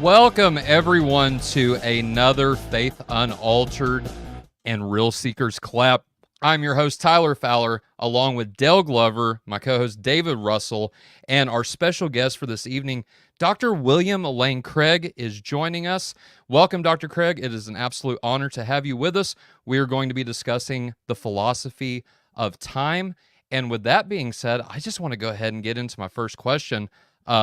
Welcome, everyone, to another Faith Unaltered and Real Seekers Clap. I'm your host, Tyler Fowler, along with Dale Glover, my co-host, David Russell, and our special guest for this evening, Dr. William Lane Craig, is joining us. Welcome, Dr. Craig. It is an absolute honor to have you with us. We are going to be discussing the philosophy of time. And with that being said, I just want to go ahead and get into my first question.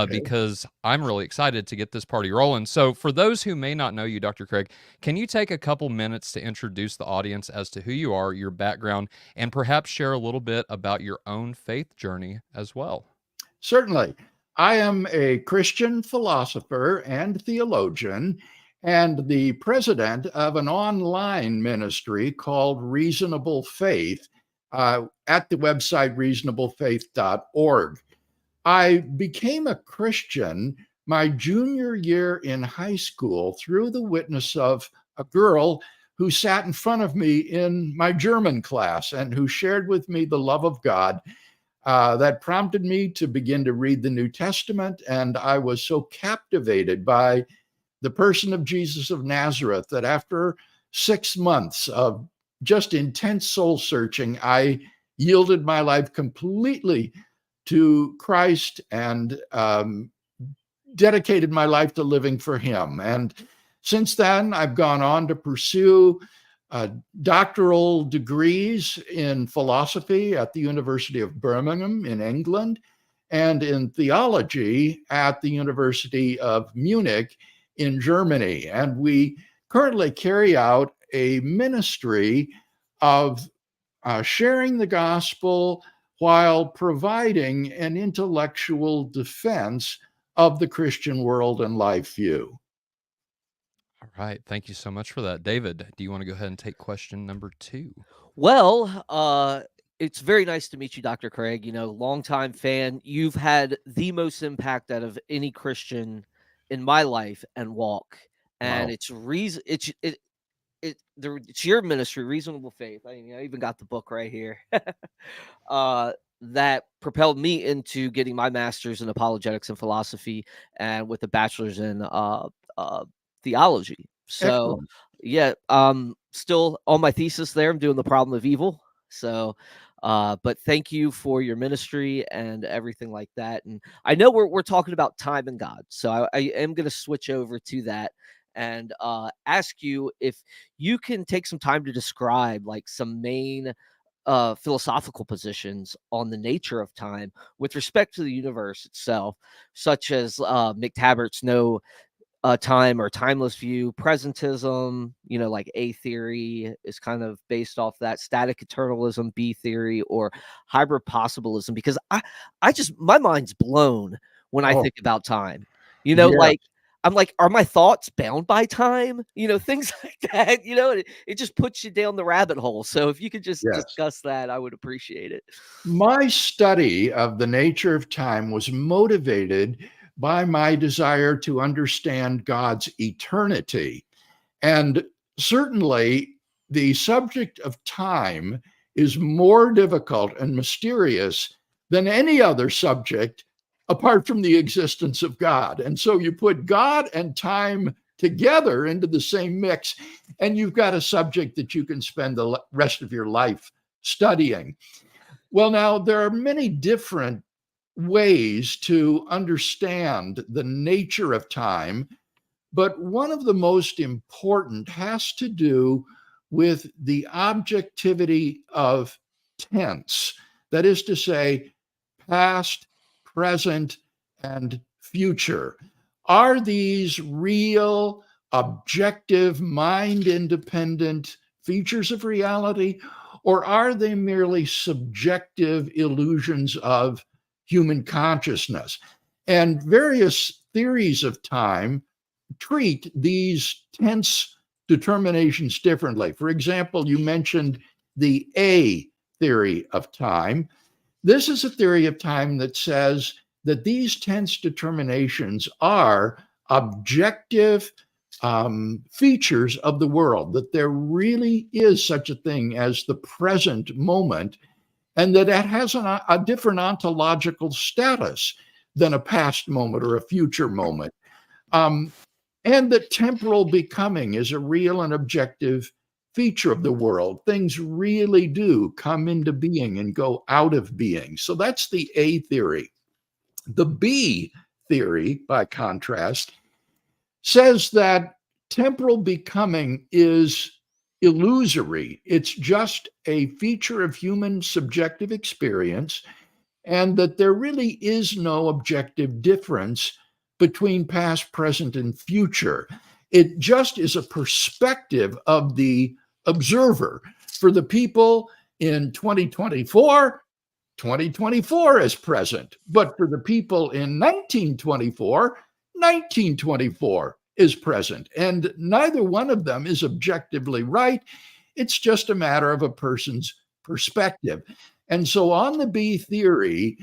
Because I'm really excited to get this party rolling. So for those who may not know you, Dr. Craig, can you take a couple minutes to introduce the audience as to who you are, your background, and perhaps share a little bit about your own faith journey as well? Certainly. I am a Christian philosopher and theologian and the president of an online ministry called Reasonable Faith at the website reasonablefaith.org. I became a Christian my junior year in high school through the witness of a girl who sat in front of me in my German class and who shared with me the love of God that prompted me to begin to read the New Testament. And I was so captivated by the person of Jesus of Nazareth that after 6 months of just intense soul searching, I yielded my life completely to Christ and dedicated my life to living for him. And since then, I've gone on to pursue doctoral degrees in philosophy at the University of Birmingham in England and in theology at the University of Munich in Germany. And we currently carry out a ministry of sharing the gospel while providing an intellectual defense of the Christian world and life view. All right. Thank you so much for that. David, do you want to go ahead and take question number 2? Well, it's very nice to meet you, Dr. Craig. Longtime fan. You've had the most impact out of any Christian in my life and walk. And Wow. it's your ministry, Reasonable Faith. I even got the book right here. That propelled me into getting my master's in apologetics and philosophy, and with a bachelor's in theology. So, Excellent. yeah, still on my thesis there. I'm doing the problem of evil. So, but thank you for your ministry and everything like that. And I know we're talking about time and God, so I am going to switch over to that and ask you if you can take some time to describe like some main philosophical positions on the nature of time with respect to the universe itself, such as McTabbert's no time or timeless view, presentism, like A theory is kind of based off that, static eternalism, B theory, or hybrid possibilism, because I just, my mind's blown when I think about time, Yeah. like, I'm like, are my thoughts bound by time? Things like that, it just puts you down the rabbit hole. So if you could just Yes. discuss that, I would appreciate it. My study of the nature of time was motivated by my desire to understand God's eternity. And certainly the subject of time is more difficult and mysterious than any other subject apart from the existence of God. And so you put God and time together into the same mix, and you've got a subject that you can spend the rest of your life studying. Well, now, there are many different ways to understand the nature of time, but one of the most important has to do with the objectivity of tense. That is to say, past, present, and future. Are these real, objective, mind-independent features of reality, or are they merely subjective illusions of human consciousness? And various theories of time treat these tense determinations differently. For example, you mentioned the A theory of time. This is a theory of time that says that these tense determinations are objective features of the world, that there really is such a thing as the present moment, and that it has a different ontological status than a past moment or a future moment. and that temporal becoming is a real and objective feature of the world. Things really do come into being and go out of being. So that's the A theory. The B theory, by contrast, says that temporal becoming is illusory. It's just a feature of human subjective experience, and that there really is no objective difference between past, present, and future. It just is a perspective of the observer. For the people in 2024, 2024 is present. But for the people in 1924, 1924 is present. And neither one of them is objectively right. It's just a matter of a person's perspective. And so on the B theory,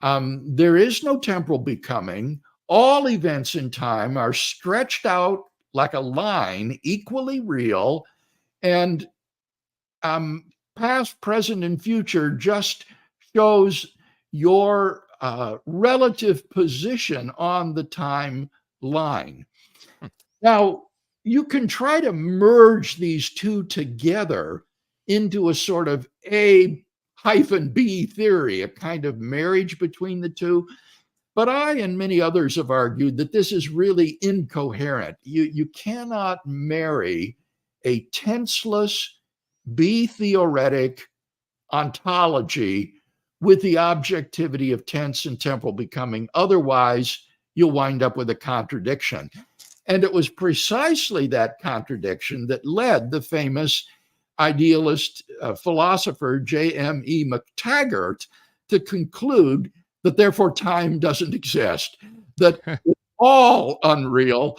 there is no temporal becoming. All events in time are stretched out like a line, equally real, and past, present, and future just shows your relative position on the timeline. Now, you can try to merge these two together into a sort of A hyphen B theory, a kind of marriage between the two. But I and many others have argued that this is really incoherent. You cannot marry a tenseless, B theoretic ontology with the objectivity of tense and temporal becoming. Otherwise, you'll wind up with a contradiction. And it was precisely that contradiction that led the famous idealist philosopher J.M.E. McTaggart to conclude that therefore time doesn't exist, that it's all unreal.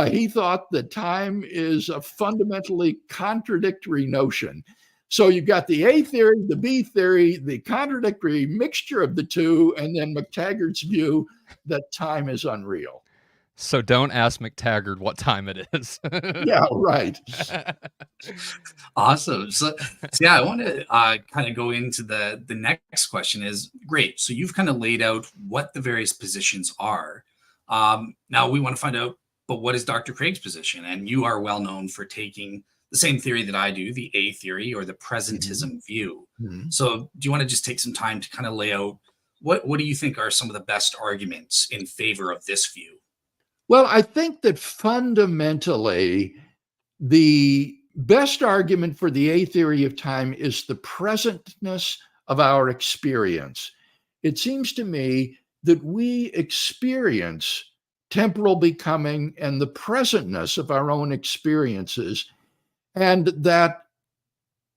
He thought that time is a fundamentally contradictory notion. So you've got the A theory, the B theory, the contradictory mixture of the two, and then McTaggart's view that time is unreal. So don't ask McTaggart what time it is. Yeah, right. Awesome. So yeah, I want to kind of go into the next question is, great. So you've kind of laid out what the various positions are. Now we want to find out, but what is Dr. Craig's position? And you are well known for taking the same theory that I do, the A theory or the presentism view. So do you want to just take some time to kind of lay out what do you think are some of the best arguments in favor of this view? Well, I think that fundamentally, the best argument for the A theory of time is the presentness of our experience. It seems to me that we experience temporal becoming and the presentness of our own experiences, and that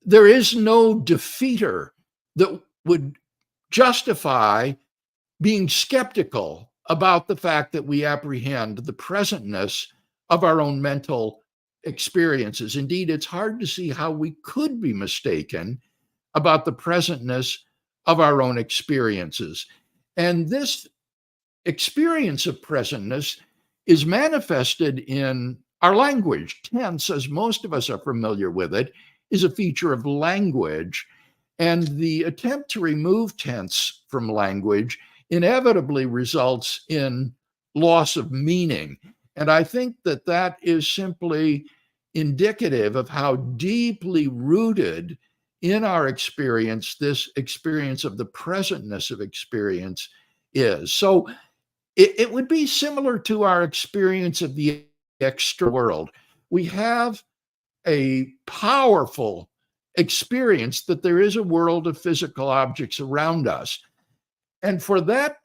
there is no defeater that would justify being skeptical about the fact that we apprehend the presentness of our own mental experiences. Indeed, it's hard to see how we could be mistaken about the presentness of our own experiences. And this experience of presentness is manifested in our language. Tense, as most of us are familiar with it, is a feature of language. And the attempt to remove tense from language inevitably results in loss of meaning. And I think that that is simply indicative of how deeply rooted in our experience this experience of the presentness of experience is. So it would be similar to our experience of the external world. We have a powerful experience that there is a world of physical objects around us. And for that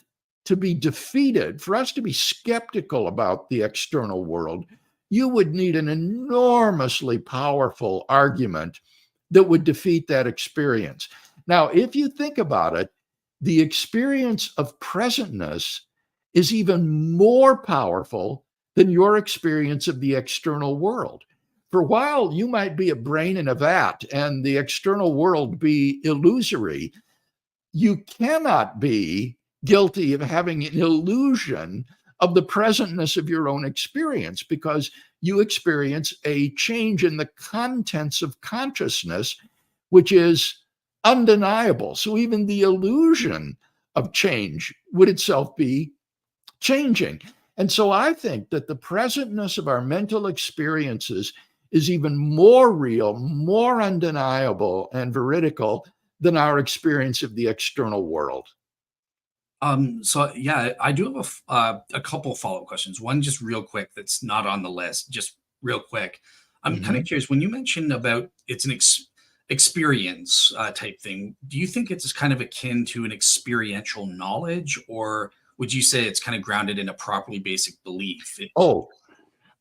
to be defeated, for us to be skeptical about the external world, you would need an enormously powerful argument that would defeat that experience. Now, if you think about it, the experience of presentness is even more powerful than your experience of the external world. For a while, you might be a brain in a vat and the external world be illusory. You cannot be guilty of having an illusion of the presentness of your own experience, because you experience a change in the contents of consciousness, which is undeniable. So even the illusion of change would itself be changing. And so I think that the presentness of our mental experiences is even more real, more undeniable, and veridical than our experience of the external world. So yeah, I do have a couple follow-up questions. One just real quick that's not on the list, just real quick. I'm kind of curious when you mentioned about it's an experience type thing. Do you think it's kind of akin to an experiential knowledge, or would you say it's kind of grounded in a properly basic belief? Oh,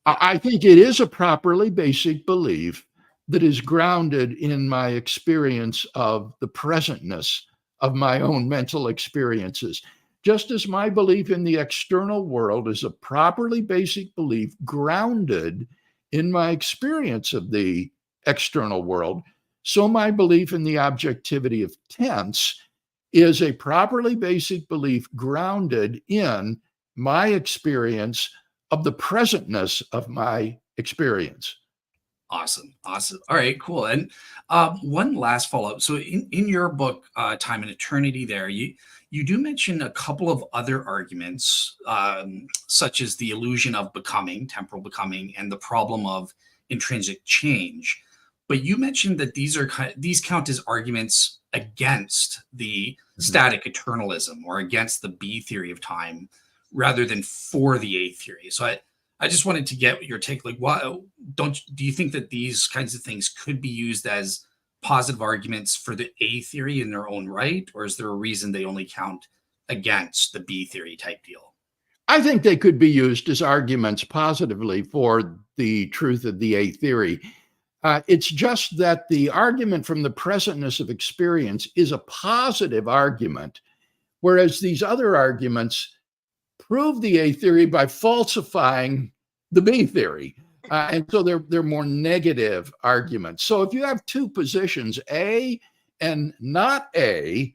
Yeah. I think it is a properly basic belief that is grounded in my experience of the presentness of my own mental experiences. Just as my belief in the external world is a properly basic belief grounded in my experience of the external world, so my belief in the objectivity of tense is a properly basic belief grounded in my experience of the presentness of my experience. Awesome. Awesome. All right, cool. And one last follow-up. So in your book, Time and Eternity, there, you do mention a couple of other arguments, such as the illusion of becoming, temporal becoming, and the problem of intrinsic change. But you mentioned that these count as arguments against the static eternalism or against the B theory of time rather than for the A theory. So I just wanted to get your take. Like, why do you think that these kinds of things could be used as positive arguments for the A theory in their own right, or is there a reason they only count against the B theory type deal? I think they could be used as arguments positively for the truth of the A theory. It's just that the argument from the presentness of experience is a positive argument, whereas these other arguments prove the A theory by falsifying the B theory. And so they're more negative arguments. So if you have two positions, A and not A,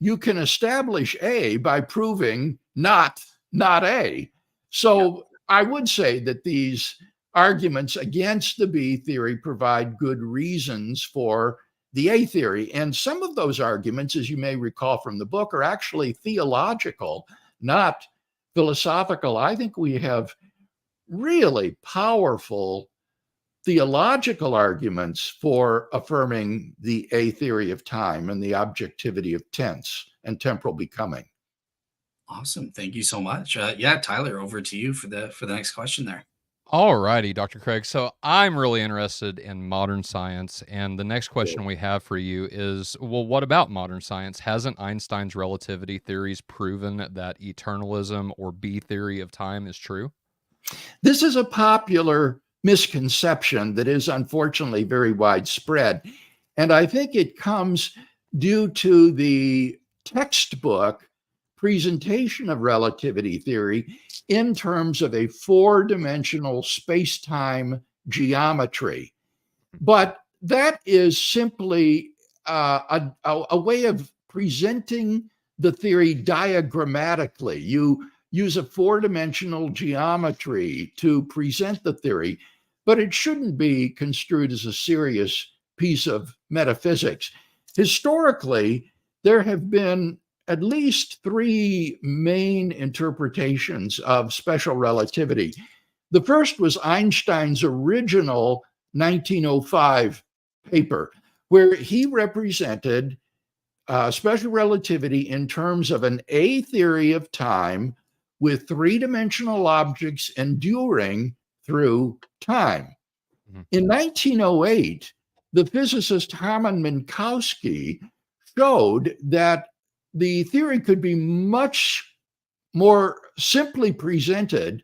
you can establish A by proving not A. So I would say that these arguments against the B theory provide good reasons for the A theory. And some of those arguments, as you may recall from the book, are actually theological, not philosophical. I think we have really powerful theological arguments for affirming the A theory of time and the objectivity of tense and temporal becoming. Awesome. Thank you so much. Yeah, Tyler, over to you for the next question there. All righty, Dr. Craig. So I'm really interested in modern science. And the next question we have for you is, well, what about modern science? Hasn't Einstein's relativity theories proven that eternalism or B theory of time is true? This is a popular misconception that is unfortunately very widespread. And I think it comes due to the textbook presentation of relativity theory in terms of a four-dimensional space-time geometry. But that is simply a way of presenting the theory diagrammatically. You use a four-dimensional geometry to present the theory, but it shouldn't be construed as a serious piece of metaphysics. Historically, there have been at least three main interpretations of special relativity. The first was Einstein's original 1905 paper, where he represented special relativity in terms of an A theory of time with three-dimensional objects enduring through time. In 1908, the physicist Hermann Minkowski showed that the theory could be much more simply presented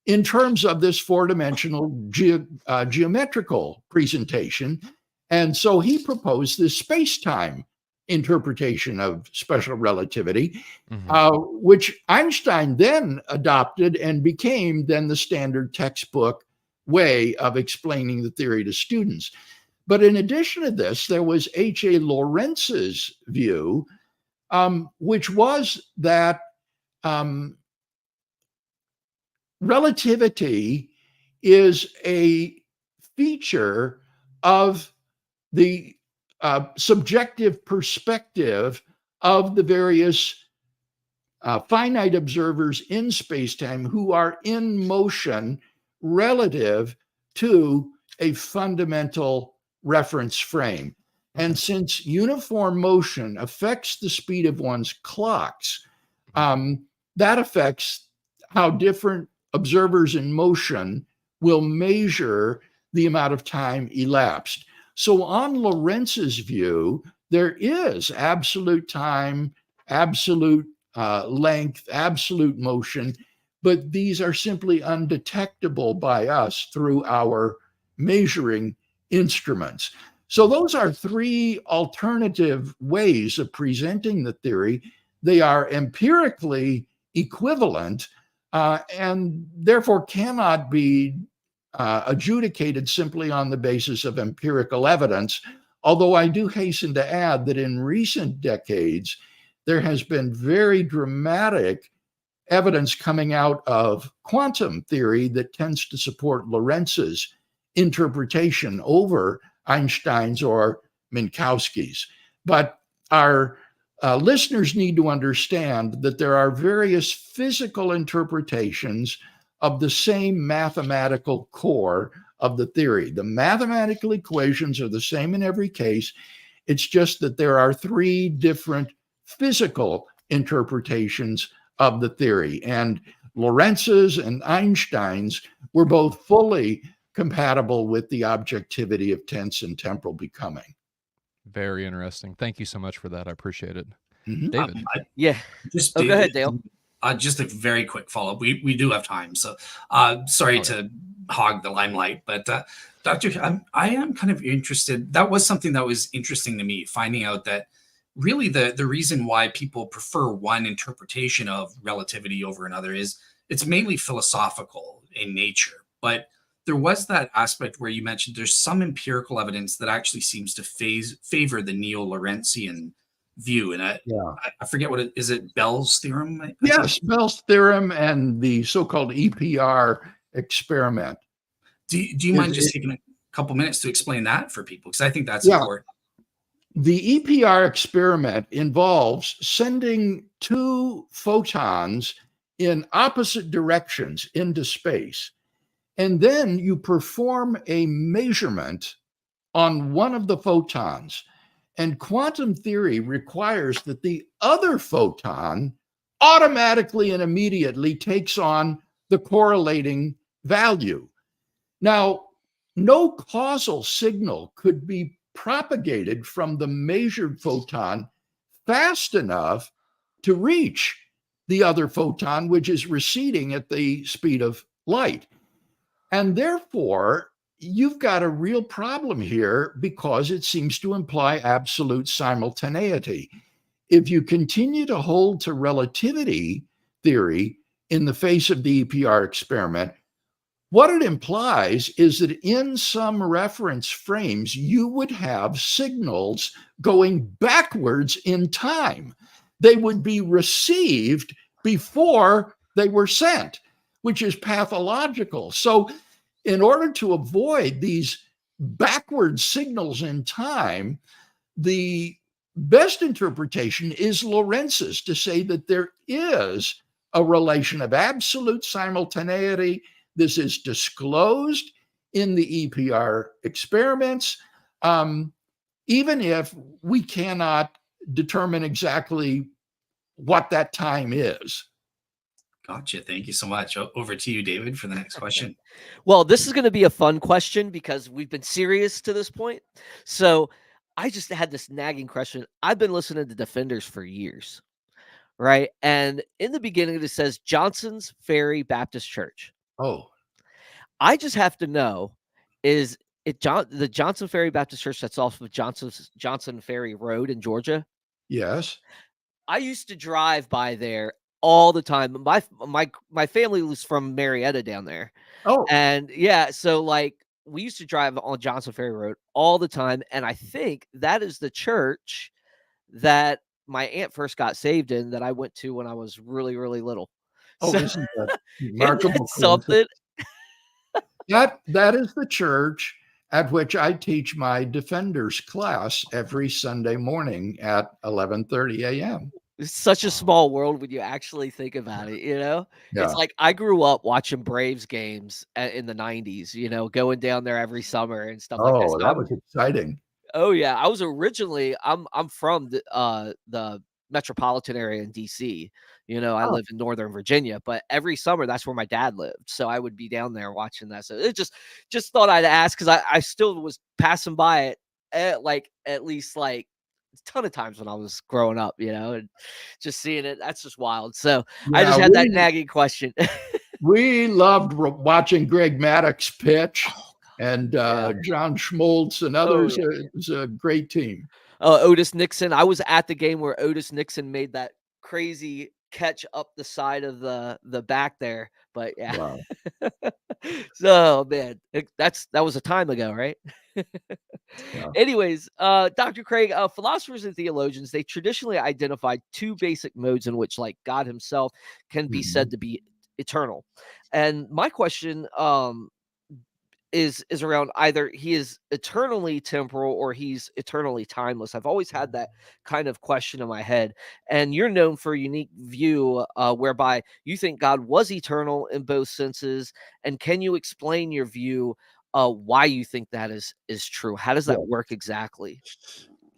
in terms of this four-dimensional geometrical presentation. And so he proposed this space-time interpretation of special relativity, which Einstein then adopted and became then the standard textbook way of explaining the theory to students. But in addition to this, there was H.A. Lorentz's view, which was that relativity is a feature of the subjective perspective of the various finite observers in space-time who are in motion relative to a fundamental reference frame. And since uniform motion affects the speed of one's clocks, that affects how different observers in motion will measure the amount of time elapsed. So on Lorentz's view, there is absolute time, absolute length, absolute motion, but these are simply undetectable by us through our measuring instruments. So those are three alternative ways of presenting the theory. They are empirically equivalent and therefore cannot be adjudicated simply on the basis of empirical evidence. Although I do hasten to add that in recent decades, there has been very dramatic evidence coming out of quantum theory that tends to support Lorentz's interpretation over Einstein's or Minkowski's. But our listeners need to understand that there are various physical interpretations of the same mathematical core of the theory. The mathematical equations are the same in every case. It's just that there are three different physical interpretations of the theory. And Lorentz's and Einstein's were both fully compatible with the objectivity of tense and temporal becoming. Very interesting. Thank you so much for that. I appreciate it. Mhm. David. Yeah. Just Go ahead, Dale. Just a very quick follow-up. We do have time, so sorry to hog the limelight, but Doctor, I am kind of interested. That was something that was interesting to me, finding out that really the reason why people prefer one interpretation of relativity over another is it's mainly philosophical in nature. But there was that aspect where you mentioned there's some empirical evidence that actually seems to favor the neo-Lorentzian view. And I forget what is it, Bell's theorem? Yes, Bell's theorem and the so-called EPR experiment. Do you mind just taking a couple minutes to explain that for people? Because I think that's important. The EPR experiment involves sending two photons in opposite directions into space. And then you perform a measurement on one of the photons. And quantum theory requires that the other photon automatically and immediately takes on the correlating value. Now, no causal signal could be propagated from the measured photon fast enough to reach the other photon, which is receding at the speed of light. And therefore, you've got a real problem here because it seems to imply absolute simultaneity. If you continue to hold to relativity theory in the face of the EPR experiment, what it implies is that in some reference frames, you would have signals going backwards in time. They would be received before they were sent, which is pathological. So in order to avoid these backward signals in time, the best interpretation is Lorentz's, to say that there is a relation of absolute simultaneity. This is disclosed in the EPR experiments, even if we cannot determine exactly what that time is. Gotcha. Thank you so much. Over to you, David, for the next question. Well, this is going to be a fun question because we've been serious to this point. So I just had this nagging question. I've been listening to Defenders for years, right? And in the beginning, it says Johnson's Ferry Baptist Church. Oh, I just have to know, is it the Johnson Ferry Baptist Church that's off of Johnson Ferry Road in Georgia? yes. I used to drive by there all the time. My family was from Marietta down there. Oh, And yeah, so like we used to drive on Johnson Ferry Road all the time. And I think that is the church that my aunt first got saved in that I went to when I was really, really little. oh, So, isn't that isn't remarkable? that something? That is the church at which I teach my Defenders class every Sunday morning at 11:30 a.m. It's such a small world when you actually think about it, you know? It's Yeah. like I grew up watching Braves games in the 90s, you know, going down there every summer and stuff like that. Oh, So that was exciting. oh yeah, I was originally I'm from the metropolitan area in DC. You know, I Oh, live in Northern Virginia, but every summer that's where my dad lived. So I would be down there watching that. So it just thought I'd ask because I still was passing by it at least like a ton of times when I was growing up, you know, and just seeing it, that's just wild. So I yeah, just had that nagging question. we loved watching Greg Maddox pitch, Oh and yeah. John Schmoltz and Oh others. yeah. It was a great team. Otis Nixon. I was at the game where Otis Nixon made that crazy catch up the side of the back there. But yeah. Wow. So man, that was a time ago, right? Yeah. Anyways, Dr. Craig, philosophers and theologians, they traditionally identified two basic modes in which like God himself can be Mhm. said to be eternal. And my question is around either he is eternally temporal or he's eternally timeless. I've always had that kind of question in my head. And you're known for a unique view whereby you think God was eternal in both senses. And can you explain your view why you think that is true? How does Yeah. that work exactly?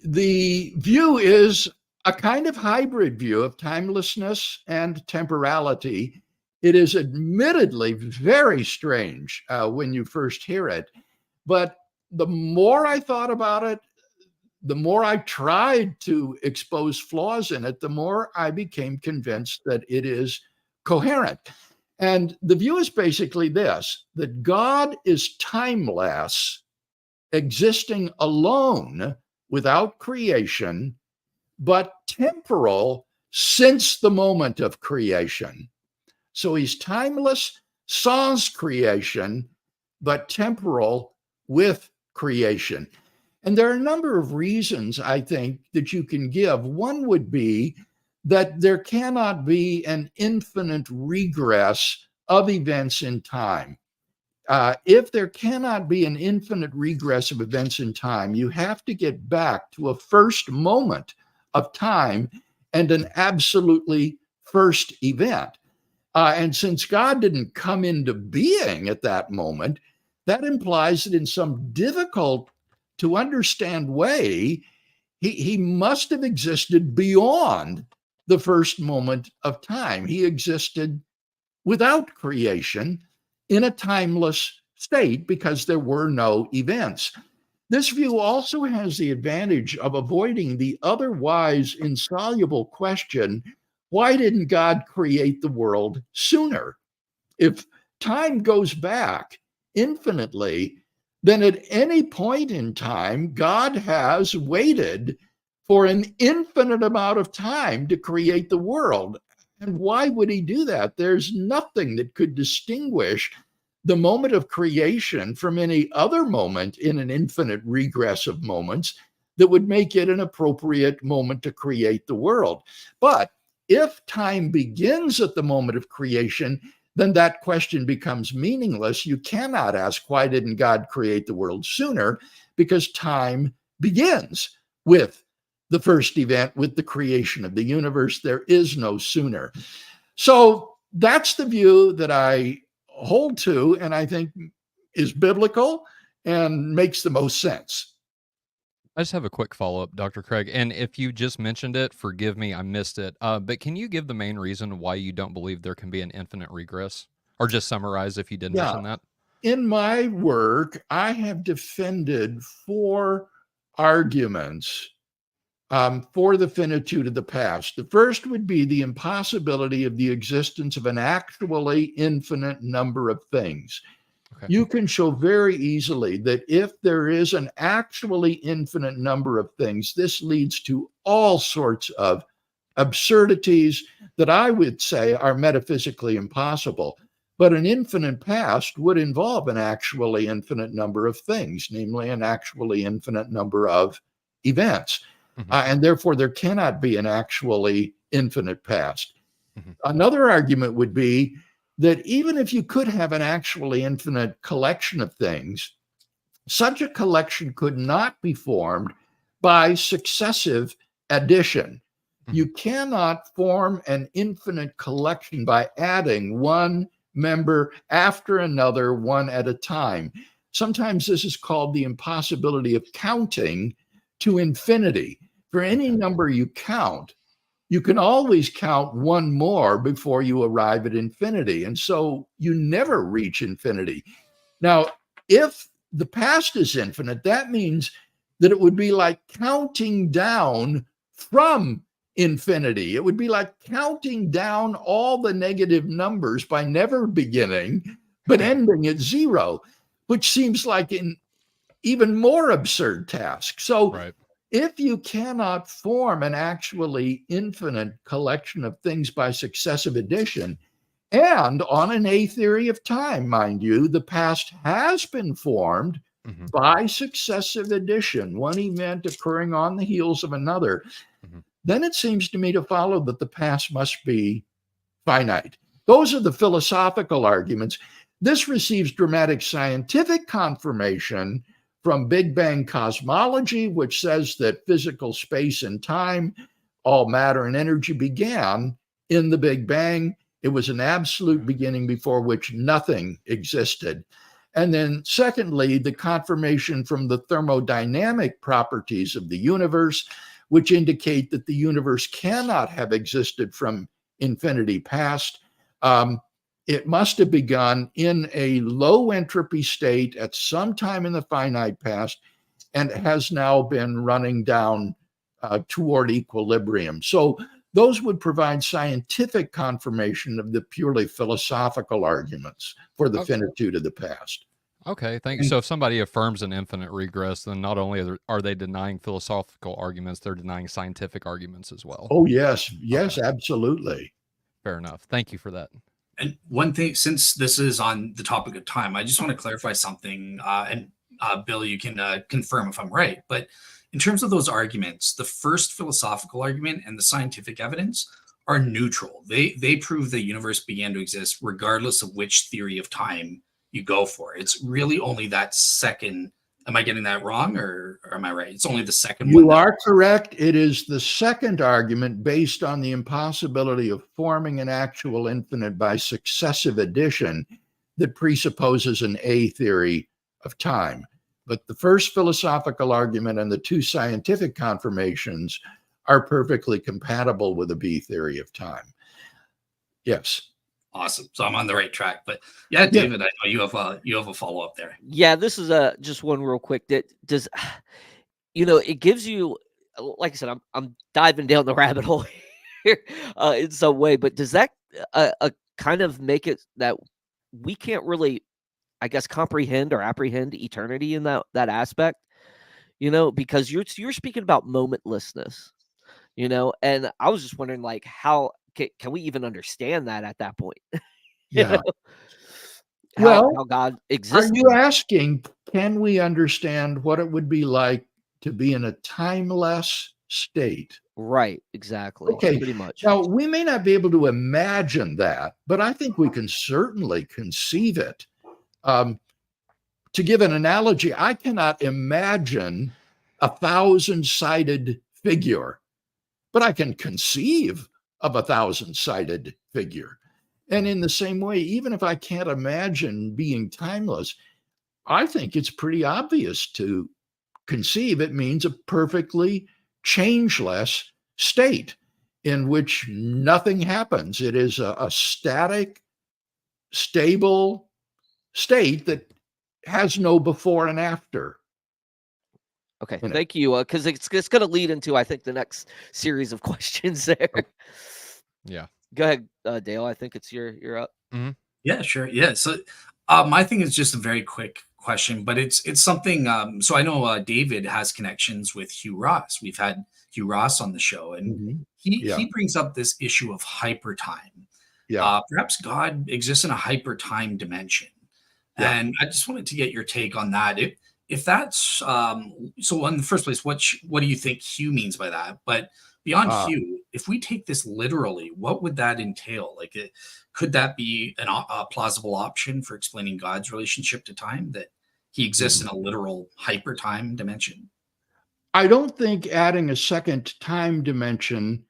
The view is a kind of hybrid view of timelessness and temporality. It is admittedly very strange when you first hear it, but the more I thought about it, the more I tried to expose flaws in it, the more I became convinced that it is coherent. And the view is basically this, that God is timeless, existing alone without creation, but temporal since the moment of creation. So he's timeless sans creation, but temporal with creation. And there are a number of reasons, I think, that you can give. One would be that there cannot be an infinite regress of events in time. If there cannot be an infinite regress of events in time, you have to get back to a first moment of time and an absolutely first event. And since God didn't come into being at that moment, that implies that in some difficult to understand way, he must have existed beyond the first moment of time. He existed without creation in a timeless state because there were no events. This view also has the advantage of avoiding the otherwise insoluble question, why didn't God create the world sooner? If time goes back infinitely, then at any point in time, God has waited for an infinite amount of time to create the world. And why would he do that? There's nothing that could distinguish the moment of creation from any other moment in an infinite regress of moments that would make it an appropriate moment to create the world. But if time begins at the moment of creation, then that question becomes meaningless. You cannot ask, why didn't God create the world sooner? Because time begins with the first event, with the creation of the universe. There is no sooner. So that's the view that I hold to, and I think is biblical and makes the most sense. I just have a quick follow-up, Dr. Craig, and if you just mentioned it, forgive me, I missed it. But can you give the main reason why you don't believe there can be an infinite regress? Or just summarize if you did Yeah. mention that? In my work, I have defended 4 arguments for the finitude of the past. The first would be the impossibility of the existence of an actually infinite number of things. Okay. You can show very easily that if there is an actually infinite number of things, this leads to all sorts of absurdities that I would say are metaphysically impossible. But an infinite past would involve an actually infinite number of things, namely an actually infinite number of events. Mhm. And therefore, there cannot be an actually infinite past. Mhm. Another argument would be that even if you could have an actually infinite collection of things, such a collection could not be formed by successive addition. You cannot form an infinite collection by adding one member after another, one at a time. Sometimes this is called the impossibility of counting to infinity. For any number you count, you can always count one more before you arrive at infinity. And so you never reach infinity. Now, if the past is infinite, that means that it would be like counting down from infinity. It would be like counting down all the negative numbers by never beginning, but ending at zero, which seems like an even more absurd task. So Right. if you cannot form an actually infinite collection of things by successive addition, and on an A theory of time, mind you, the past has been formed by successive addition, one event occurring on the heels of another, then it seems to me to follow that the past must be finite. Those are the philosophical arguments. This receives dramatic scientific confirmation from Big Bang cosmology, which says that physical space and time, all matter and energy, began in the Big Bang. It was an absolute beginning before which nothing existed. And then secondly, the confirmation from the thermodynamic properties of the universe, which indicate that the universe cannot have existed from infinity past. It must have begun in a low entropy state at some time in the finite past and has now been running down toward equilibrium. So those would provide scientific confirmation of the purely philosophical arguments for the finitude of the past. Okay, thank you. So if somebody affirms an infinite regress, then not only are they denying philosophical arguments, they're denying scientific arguments as well. Oh, yes. Yes, absolutely. Fair enough. Thank you for that. And one thing, since this is on the topic of time, I just want to clarify something. And Bill, you can confirm if I'm right. But in terms of those arguments, the first philosophical argument and the scientific evidence are neutral. They prove the universe began to exist regardless of which theory of time you go for. It's really only that second. Am I getting that wrong, or am I right? It's only the second one. You are correct. It is the second argument based on the impossibility of forming an actual infinite by successive addition that presupposes an A theory of time. But the first philosophical argument and the two scientific confirmations are perfectly compatible with a B theory of time. Yes. Awesome. So I'm on the right track. But yeah, David, I know you have a follow up there. Yeah, this is just one real quick. That does, it gives you, like I said, I'm diving down the rabbit hole here in some way. But does that kind of make it that we can't really, I guess, comprehend or apprehend eternity in that aspect? Because you're speaking about momentlessness. And I was just wondering, like, how can we even understand that at that point? Yeah. How God exists. Are you asking, can we understand what it would be like to be in a timeless state? Right, exactly. Okay. Pretty much. Now, we may not be able to imagine that, but I think we can certainly conceive it. To give an analogy, I cannot imagine a 1,000-sided figure, but I can conceive of a 1,000-sided figure. And in the same way, even if I can't imagine being timeless, I think it's pretty obvious to conceive it means a perfectly changeless state in which nothing happens. It is a static, stable state that has no before and after. Okay, thank you. Because it's going to lead into, I think, the next series of questions there. Yeah. Go ahead, Dale. I think it's you're up. Mm-hmm. Yeah, sure. Yeah. So my thing is just a very quick question, but it's something. So I know David has connections with Hugh Ross. We've had Hugh Ross on the show, and he brings up this issue of hypertime. Yeah. Perhaps God exists in a hypertime dimension. Yeah. And I just wanted to get your take on that. If that's so, in the first place, what do you think Hugh means by that? But beyond Hugh, if we take this literally, what would that entail? Like, could that be a plausible option for explaining God's relationship to time, that he exists in a literal hyper time dimension? I don't think adding a second time dimension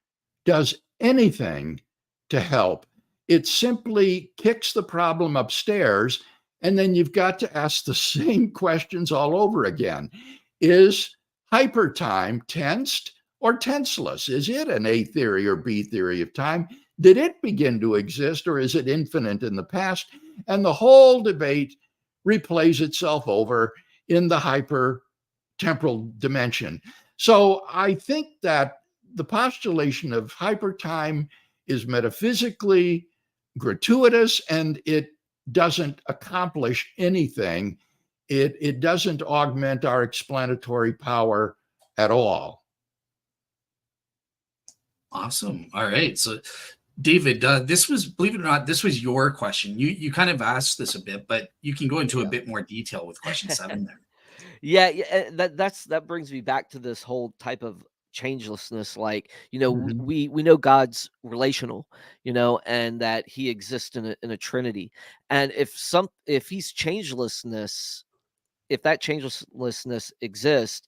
does anything to help. It simply kicks the problem upstairs, and then you've got to ask the same questions all over again. Is hypertime tensed or tenseless? Is it an A theory or B theory of time? Did it begin to exist, or is it infinite in the past? And the whole debate replays itself over in the hyper temporal dimension. So I think that the postulation of hypertime is metaphysically gratuitous, and it doesn't accomplish anything. It doesn't augment our explanatory power at all. Awesome. All right. So, David, this was, believe it or not, this was your question. You kind of asked this a bit, but you can go into a bit more detail with question 7 there. Yeah, that brings me back to this whole type of changelessness. Like, Mhm. we know God's relational, and that He exists in a Trinity. And if He's changelessness, if that changelessness exists,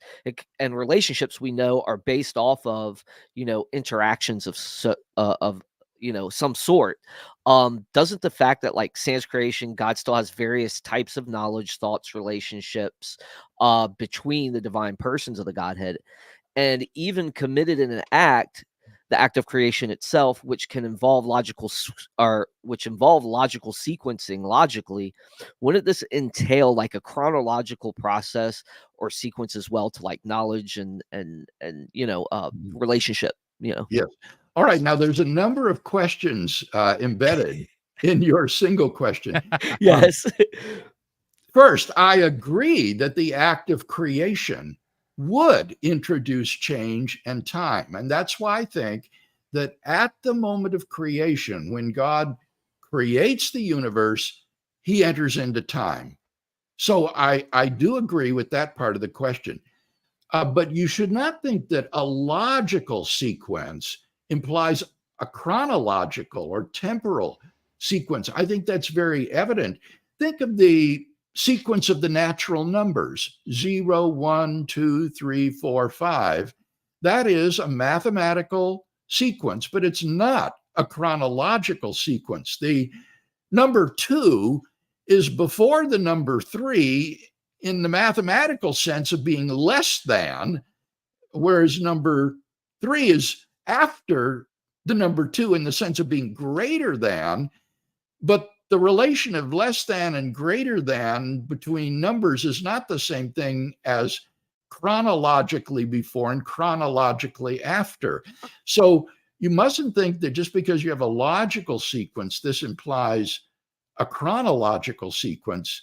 and relationships we know are based off of interactions of some sort, doesn't the fact that, like, sans creation, God still has various types of knowledge, thoughts, relationships between the divine persons of the Godhead, and even committed in an act, the act of creation itself, which can involve logical sequencing logically, wouldn't this entail like a chronological process or sequence as well to, like, knowledge and relationship? Yes. All right. Now, there's a number of questions embedded in your single question. Yes. First, I agree that the act of creation would introduce change and time. And that's why I think that at the moment of creation, when God creates the universe, he enters into time. So I do agree with that part of the question. But you should not think that a logical sequence implies a chronological or temporal sequence. I think that's very evident. Think of the sequence of the natural numbers 0, 1, 2, 3, 4, 5. That is a mathematical sequence, but it's not a chronological sequence. The number 2 is before the number 3 in the mathematical sense of being less than, whereas number 3 is after the number 2 in the sense of being greater than. But the relation of less than and greater than between numbers is not the same thing as chronologically before and chronologically after. So you mustn't think that just because you have a logical sequence, this implies a chronological sequence.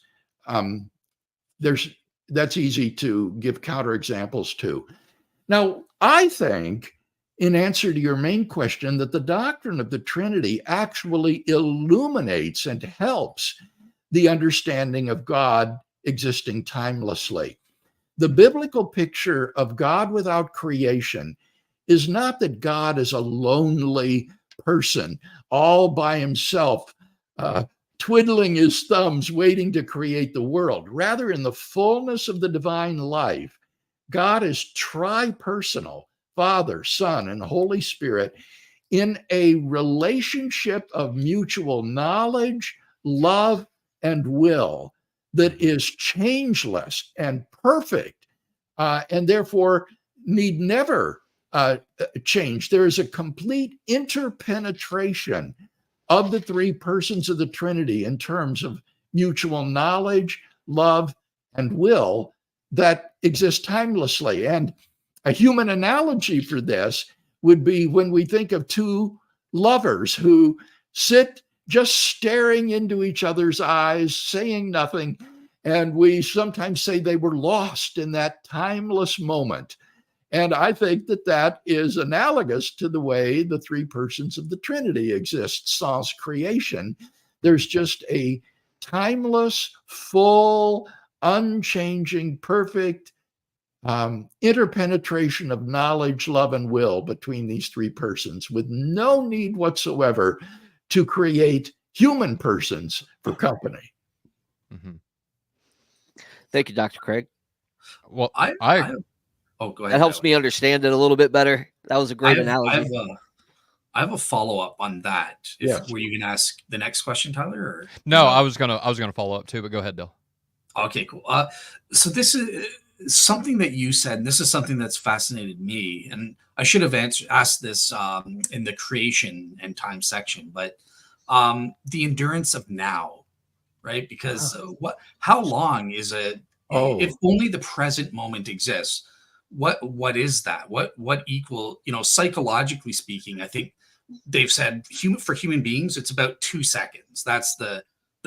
That's easy to give counterexamples to. Now, I think, in answer to your main question, that the doctrine of the Trinity actually illuminates and helps the understanding of God existing timelessly. The biblical picture of God without creation is not that God is a lonely person all by himself, twiddling his thumbs, waiting to create the world. Rather, in the fullness of the divine life, God is tri-personal, Father, Son, and Holy Spirit, in a relationship of mutual knowledge, love, and will that is changeless and perfect, and therefore need never change. There is a complete interpenetration of the three persons of the Trinity in terms of mutual knowledge, love, and will that exists timelessly. And a human analogy for this would be when we think of two lovers who sit just staring into each other's eyes, saying nothing, and we sometimes say they were lost in that timeless moment. And I think that that is analogous to the way the three persons of the Trinity exist sans creation. There's just a timeless, full, unchanging, perfect interpenetration of knowledge, love, and will between these three persons, with no need whatsoever to create human persons for company. Mm-hmm. Thank you, Dr. Craig. Well, oh, go ahead. That helps me understand it a little bit better. That was a great analogy. I have a follow-up on that. Yes. Were you going to ask the next question, Tyler? Or No, I was gonna follow up too, but go ahead, Dale. Okay, cool. So this is something that you said, and this is something that's fascinated me. And I should have asked this in the creation and time section, but the endurance of now, right? Because how long is it? If only the present moment exists, what is that? What equal? Psychologically speaking, I think they've said for human beings, it's about 2 seconds. That's the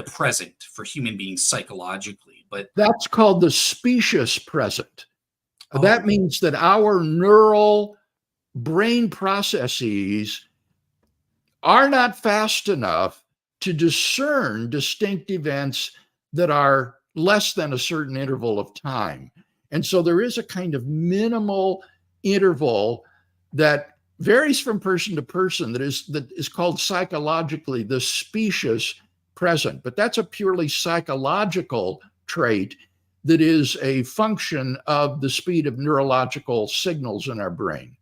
present for human beings psychologically. But that's called the specious present. That means that our neural brain processes are not fast enough to discern distinct events that are less than a certain interval of time. And so there is a kind of minimal interval that varies from person to person that is called psychologically the specious present. But that's a purely psychological trait that is a function of the speed of neurological signals in our brain.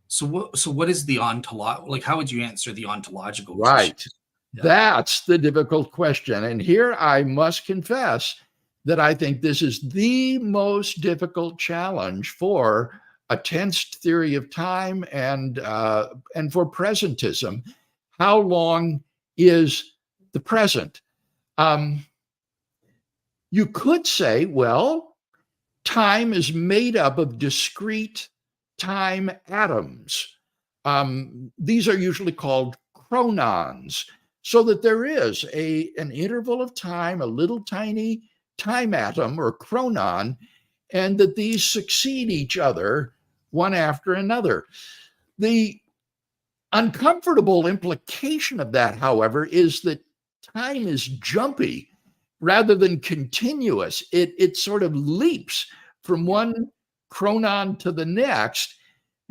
So what is the ontological? Like, how would you answer the ontological Right. question? Yeah. That's the difficult question. And here I must confess that I think this is the most difficult challenge for a tensed theory of time and for presentism. How long is the present? You could say, well, time is made up of discrete time atoms. These are usually called chronons, so that there is an interval of time, a little tiny time atom or chronon, and that these succeed each other one after another. The uncomfortable implication of that, however, is that time is jumpy rather than continuous. It sort of leaps from one chronon to the next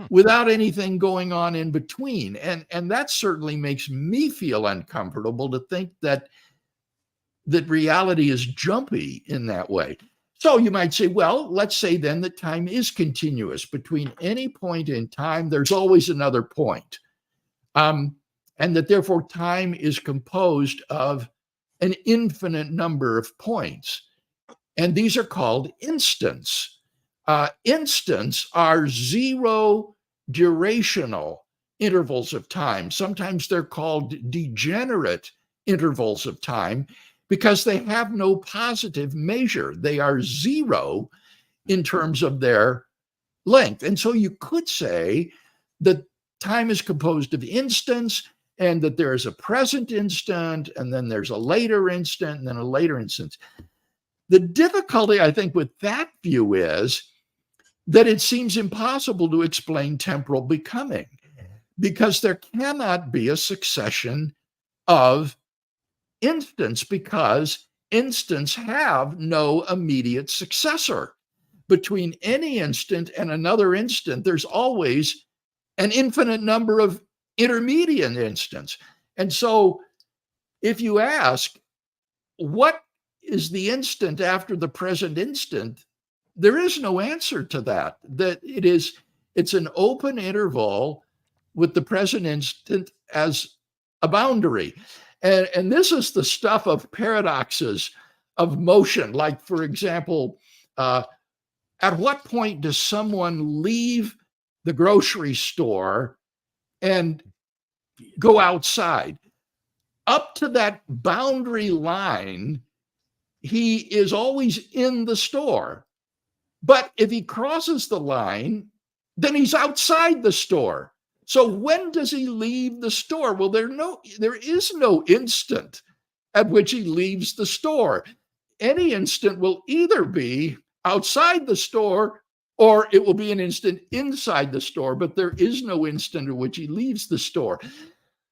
without anything going on in between. And that certainly makes me feel uncomfortable to think that reality is jumpy in that way. So you might say, well, let's say then that time is continuous. Between any point in time, there's always another point. And that therefore time is composed of an infinite number of points. And these are called instants. Instants are zero durational intervals of time. Sometimes they're called degenerate intervals of time because they have no positive measure. They are zero in terms of their length. And so you could say that time is composed of instants and that there is a present instant, and then there's a later instant, and then a later instant. The difficulty, I think, with that view is that it seems impossible to explain temporal becoming because there cannot be a succession of instants because instants have no immediate successor. Between any instant and another instant, there's always an infinite number of intermediate instants. And so if you ask, what is the instant after the present instant? There is no answer to that. It's an open interval with the present instant as a boundary. And this is the stuff of paradoxes of motion. Like, for example, at what point does someone leave the grocery store and go outside? Up to that boundary line, he is always in the store. But if he crosses the line, then he's outside the store. So when does he leave the store? Well, there is no instant at which he leaves the store. Any instant will either be outside the store or it will be an instant inside the store, but there is no instant at which he leaves the store.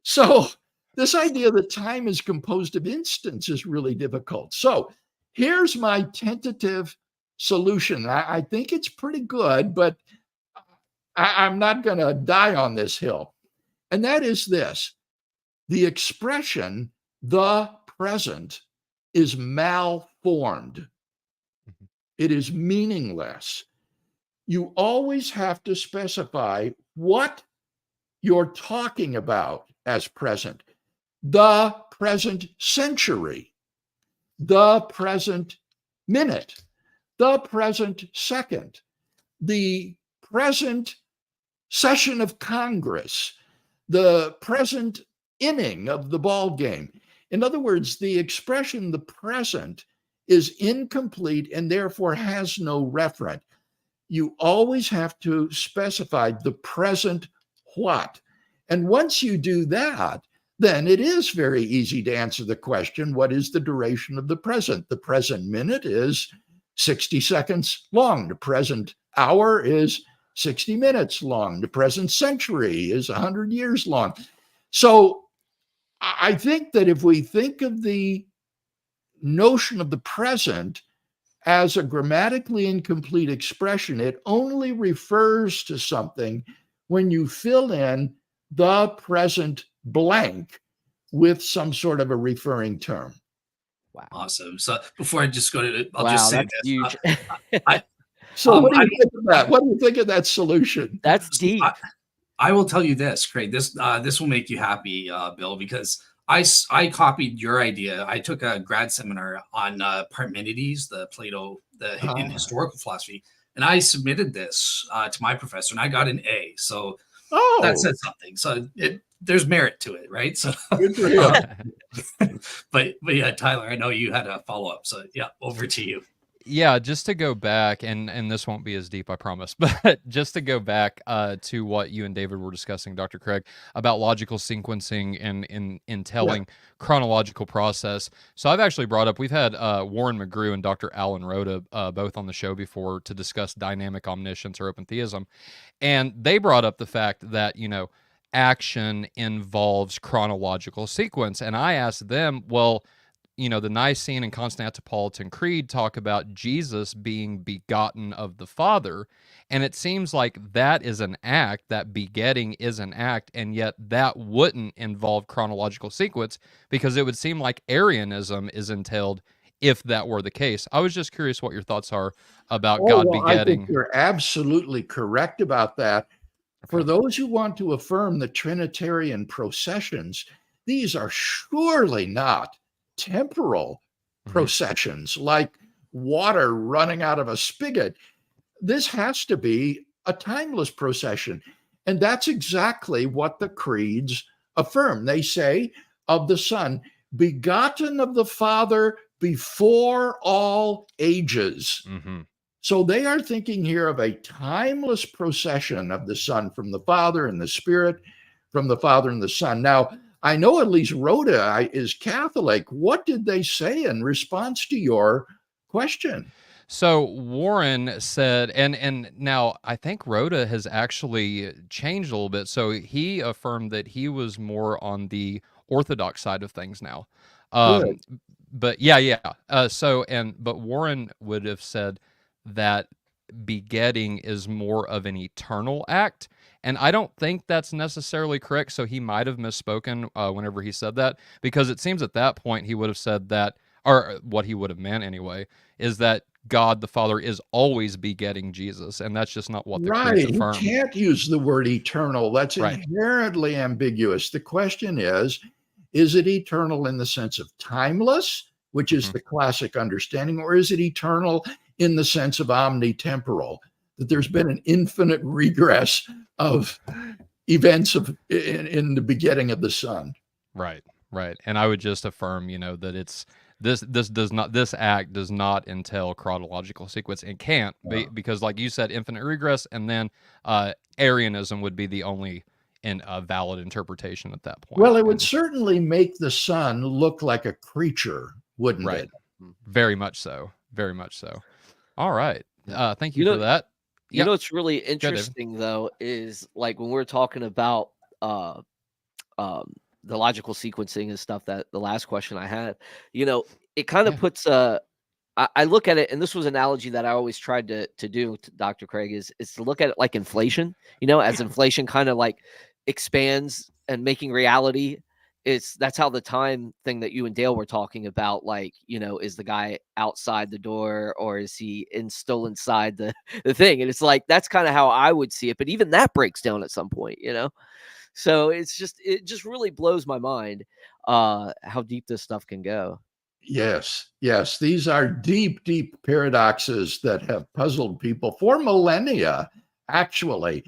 So this idea that time is composed of instants is really difficult. So here's my tentative solution. I think it's pretty good, but I'm not going to die on this hill. And that is this: the expression, the present, is malformed. It is meaningless. You always have to specify what you're talking about as present? The present century, the present minute, the present second, the present session of Congress, the present inning of the ball game. In other words, the expression the present is incomplete and therefore has no referent. You always have to specify the present what. And once you do that, then it is very easy to answer the question, what is the duration of the present? The present minute is 60 seconds long. The present hour is 60 minutes long. The present century is 100 years long. So I think that if we think of the notion of the present as a grammatically incomplete expression, it only refers to something when you fill in the present blank with some sort of a referring term. Wow. Awesome. So before I just go to, I'll Wow, just say that's this. huge. So what do you think of that? What do you think of that solution? That's deep. I will tell you this, Craig. This will make you happy, Bill, because I copied your idea. I took a grad seminar on Parmenides, the Plato, in historical philosophy, and I submitted this to my professor, and I got an A. So that said something. So there's merit to it, right? So good for him. but yeah, Tyler, I know you had a follow up. So yeah, over to you. Yeah, just to go back, and this won't be as deep, I promise, but just to go back to what you and David were discussing, Dr. Craig, about logical sequencing and in telling chronological process. So I've actually brought up, we've had Warren McGrew and Dr. Alan Rhoda both on the show before to discuss dynamic omniscience or open theism, and they brought up the fact that, action involves chronological sequence, and I asked them, well, the Nicene and Constantinopolitan Creed talk about Jesus being begotten of the Father, and it seems like that is an act, that begetting is an act, and yet that wouldn't involve chronological sequence, because it would seem like Arianism is entailed if that were the case. I was just curious what your thoughts are about God begetting. I think you're absolutely correct about that. For those who want to affirm the Trinitarian processions, these are surely not temporal processions like water running out of a spigot. This has to be a timeless procession. And that's exactly what the creeds affirm. They say of the Son, begotten of the Father before all ages. So they are thinking here of a timeless procession of the Son from the Father and the Spirit, from the Father and the Son. Now, I know at least Rhoda is Catholic. What did they say in response to your question? So Warren said, and now I think Rhoda has actually changed a little bit. So he affirmed that he was more on the Orthodox side of things now. But yeah. But Warren would have said that begetting is more of an eternal act. And I don't think that's necessarily correct. So he might have misspoken whenever he said that, because it seems at that point he would have said that, or what he would have meant anyway, is that God the Father is always begetting Jesus, and that's just not what the creeds affirm. You can't use the word eternal. That's inherently ambiguous. The question is it eternal in the sense of timeless, which is the classic understanding, or is it eternal in the sense of omnitemporal, that there's been an infinite regress of events in the begetting of the Son? Right. And I would just affirm, that it's this act does not entail chronological sequence. It can't be, because, like you said, infinite regress, and then Arianism would be the only valid interpretation at that point. Well, it would certainly make the Son look like a creature, wouldn't it? Very much so. All right. Thank you for that. You know what's really interesting though is, like, when we're talking about the logical sequencing and stuff, that the last question I had, it kind of puts I look at it, and this was an analogy that I always tried to do to Dr. Craig, is to look at it like inflation, as inflation kind of like expands and making reality. That's how the time thing that you and Dale were talking about, like, is the guy outside the door, or is he still inside the thing? And it's like, that's kind of how I would see it. But even that breaks down at some point, So it just really blows my mind how deep this stuff can go. Yes, yes. These are deep, deep paradoxes that have puzzled people for millennia, actually.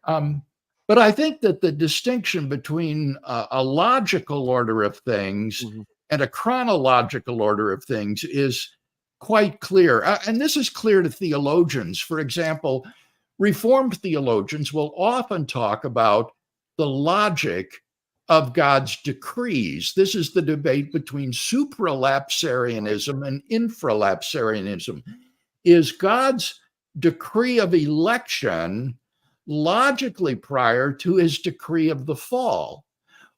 But I think that the distinction between a logical order of things Mhm. and a chronological order of things is quite clear. And this is clear to theologians. For example, Reformed theologians will often talk about the logic of God's decrees. This is the debate between supralapsarianism and infralapsarianism. Is God's decree of election logically prior to his decree of the fall?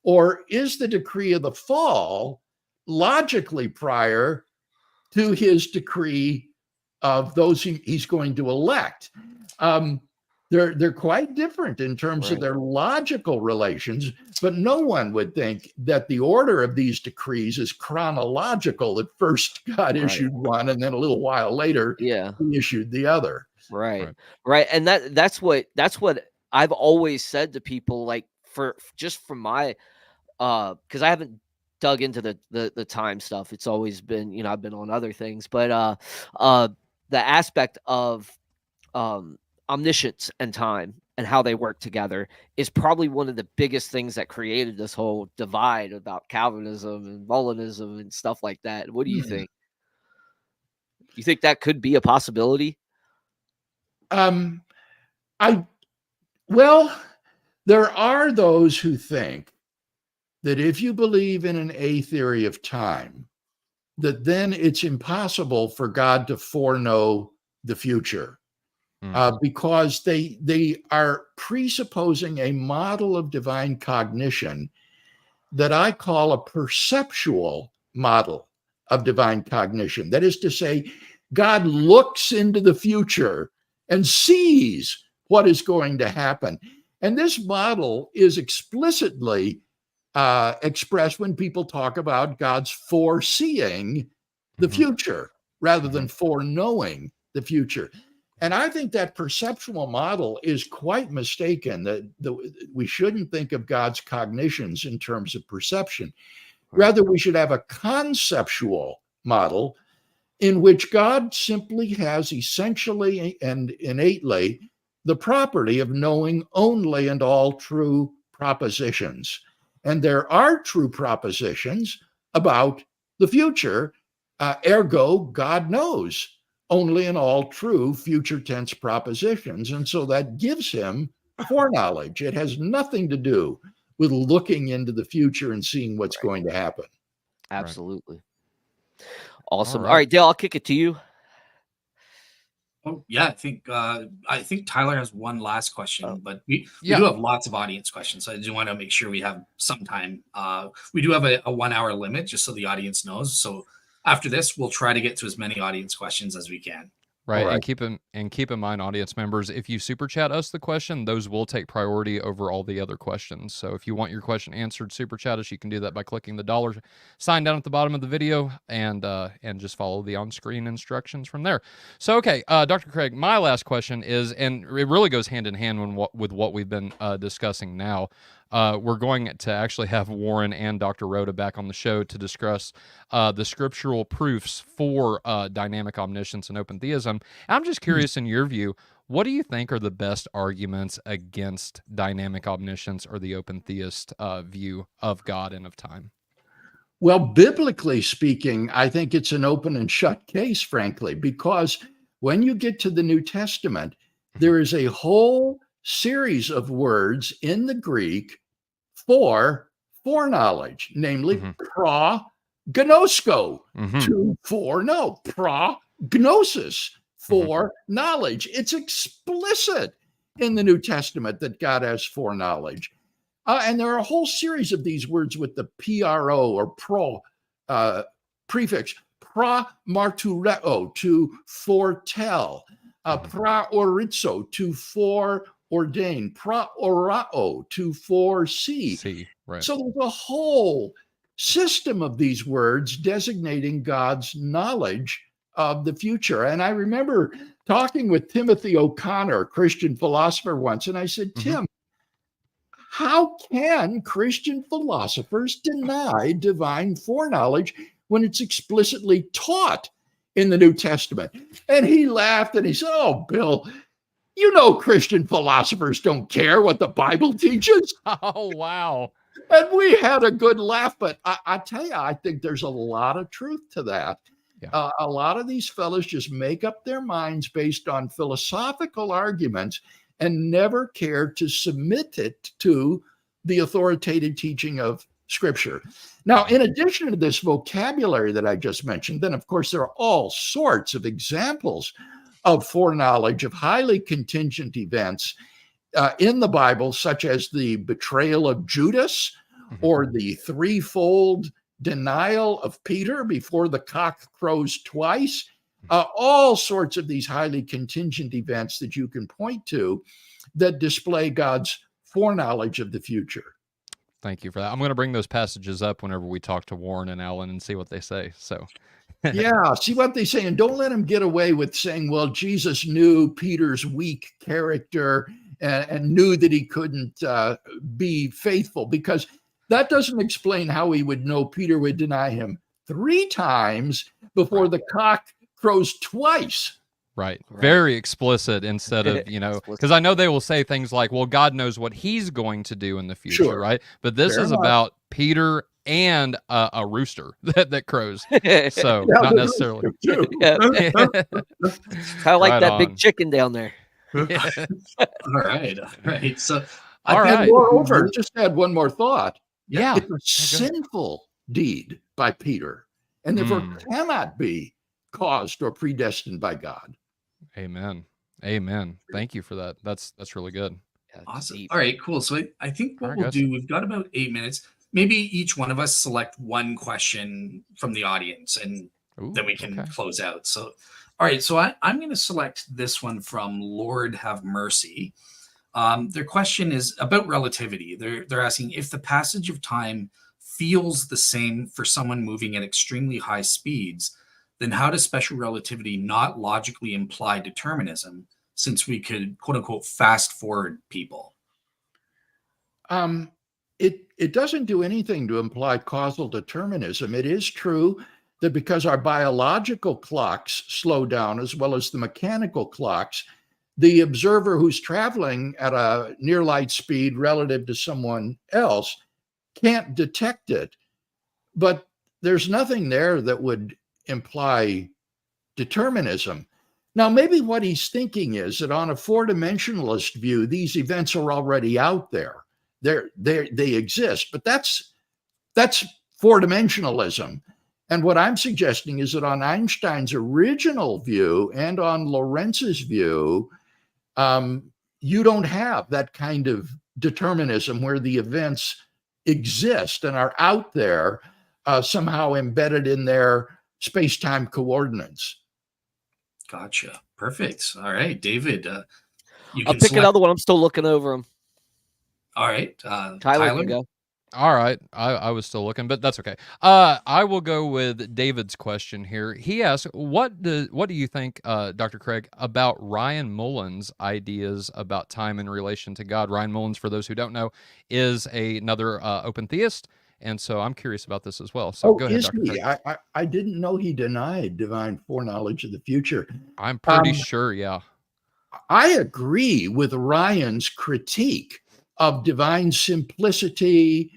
Or is the decree of the fall logically prior to his decree of those he's going to elect? They're quite different in terms of Right. their logical relations, but no one would think that the order of these decrees is chronological. That first God Right. issued one, and then a little while later Yeah. he issued the other. Right. Right. Right. And that's what I've always said to people, like, for just from my because I haven't dug into the time stuff. It's always been, I've been on other things, but the aspect of um omniscience and time and how they work together is probably one of the biggest things that created this whole divide about Calvinism and Molinism and stuff like that. What do you think? You think that could be a possibility? Um, I well, there are those who think that if you believe in an A theory of time, that then it's impossible for God to foreknow the future. Because they are presupposing a model of divine cognition that I call a perceptual model of divine cognition. That is to say, God looks into the future and sees what is going to happen. And this model is explicitly expressed when people talk about God's foreseeing the future rather than foreknowing the future. And I think that perceptual model is quite mistaken, that we shouldn't think of God's cognitions in terms of perception. Rather, we should have a conceptual model in which God simply has essentially and innately the property of knowing only and all true propositions. And there are true propositions about the future, ergo, God knows only and all true future tense propositions. And so that gives him foreknowledge. It has nothing to do with looking into the future and seeing what's going to happen. Absolutely. Awesome. All All right. right, Dale, I'll kick it to you. Oh yeah, I think Tyler has one last question, but we Yeah. do have lots of audience questions, so I do want to make sure we have some time. We do have a 1 hour limit, just so the audience knows. So after this, we'll try to get to as many audience questions as we can. Right. All right. And keep in mind, audience members, if you super chat us the question, those will take priority over all the other questions. So if you want your question answered, super chat us. You can do that by clicking the dollar sign down at the bottom of the video and just follow the on-screen instructions from there. So okay, Dr. Craig, my last question is, and it really goes hand in hand with what we've been discussing now. We're going to actually have Warren and Dr. Rhoda back on the show to discuss the scriptural proofs for dynamic omniscience and open theism. I'm just curious, in your view, what do you think are the best arguments against dynamic omniscience or the open theist view of God and of time? Well, biblically speaking, I think it's an open and shut case, frankly, because when you get to the New Testament, there is a whole series of words in the Greek for foreknowledge, namely prognosko, to foreknow, prognosis, for knowledge. It's explicit in the New Testament that God has foreknowledge. And there are a whole series of these words with the pro or pro prefix, pramartureo, to foretell, praorizo, to foreordain, praorao, to foresee. See, right. So there's a whole system of these words designating God's knowledge of the future. And I remember talking with Timothy O'Connor, a Christian philosopher, once, and I said, Tim, How can Christian philosophers deny divine foreknowledge when it's explicitly taught in the New Testament? And he laughed and he said, "Oh, Bill, you know Christian philosophers don't care what the Bible teaches." Oh, wow. And we had a good laugh, but I tell you, I think there's a lot of truth to that. Yeah. A lot of these fellows just make up their minds based on philosophical arguments and never care to submit it to the authoritative teaching of Scripture. Now, in addition to this vocabulary that I just mentioned, then, of course, there are all sorts of examples of foreknowledge of highly contingent events in the Bible, such as the betrayal of Judas or the threefold denial of Peter before the cock crows twice. All sorts of these highly contingent events that you can point to that display God's foreknowledge of the future. Thank you for that. I'm going to bring those passages up whenever we talk to Warren and Alan and see what they say. So, Yeah, see what they say. And don't let them get away with saying, well, Jesus knew Peter's weak character and knew that he couldn't be faithful, because that doesn't explain how he would know Peter would deny him 3 times before the cock crows twice. right. Very explicit instead of, because I know they will say things like, well, God knows what he's going to do in the future, Sure. right? But this Fair is enough. about Peter and a rooster that crows. So Yeah, not the necessarily. rooster, too. Yeah. Kind of like Right that on. big chicken down there. All right. All right. So, All And right. moreover, just add one more thought. Yeah. It's a sinful deed by Peter, and therefore cannot be caused or predestined by God. Amen. Amen. Thank you for that. That's really good. Yeah, awesome. deep. All right, cool. So I think what All right, we'll guys. do, we've got about 8 minutes. Maybe each one of us select one question from the audience, and Ooh, then we can okay. close out. So, all right. So I'm going to select this one from Lord Have Mercy. Their question is about relativity. They're asking if the passage of time feels the same for someone moving at extremely high speeds, then how does special relativity not logically imply determinism, since we could, quote unquote, fast forward people? It doesn't do anything to imply causal determinism. It is true that because our biological clocks slow down as well as the mechanical clocks, the observer who's traveling at a near light speed relative to someone else can't detect it. But there's nothing there that would imply determinism. Now, maybe what he's thinking is that on a 4-dimensionalist view, these events are already out there. They exist, but that's 4-dimensionalism. And what I'm suggesting is that on Einstein's original view and on Lorentz's view, you don't have that kind of determinism where the events exist and are out there, somehow embedded in their space-time coordinates. Gotcha. Perfect. All right, David. You I'll can pick select. another one. I'm still looking over them. All right, Tyler Tyler. can go. All right. I was still looking, but that's okay. I will go with David's question here. He asks, what do you think, Dr. Craig, about Ryan Mullen's ideas about time in relation to God? Ryan Mullins, for those who don't know, is another open theist, and so I'm curious about this as well. So go ahead, is Dr. he? Craig. I didn't know he denied divine foreknowledge of the future. I'm pretty sure, yeah. I agree with Ryan's critique of divine simplicity,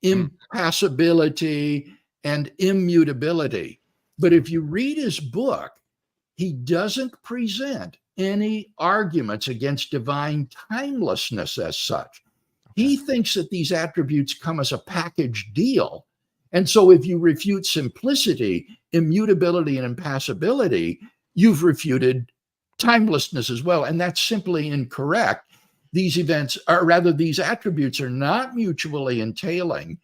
impassibility, and immutability. But if you read his book, he doesn't present any arguments against divine timelessness as such. He thinks that these attributes come as a package deal. And so if you refute simplicity, immutability, and impassibility, you've refuted timelessness as well. And that's simply incorrect. These attributes are not mutually entailing.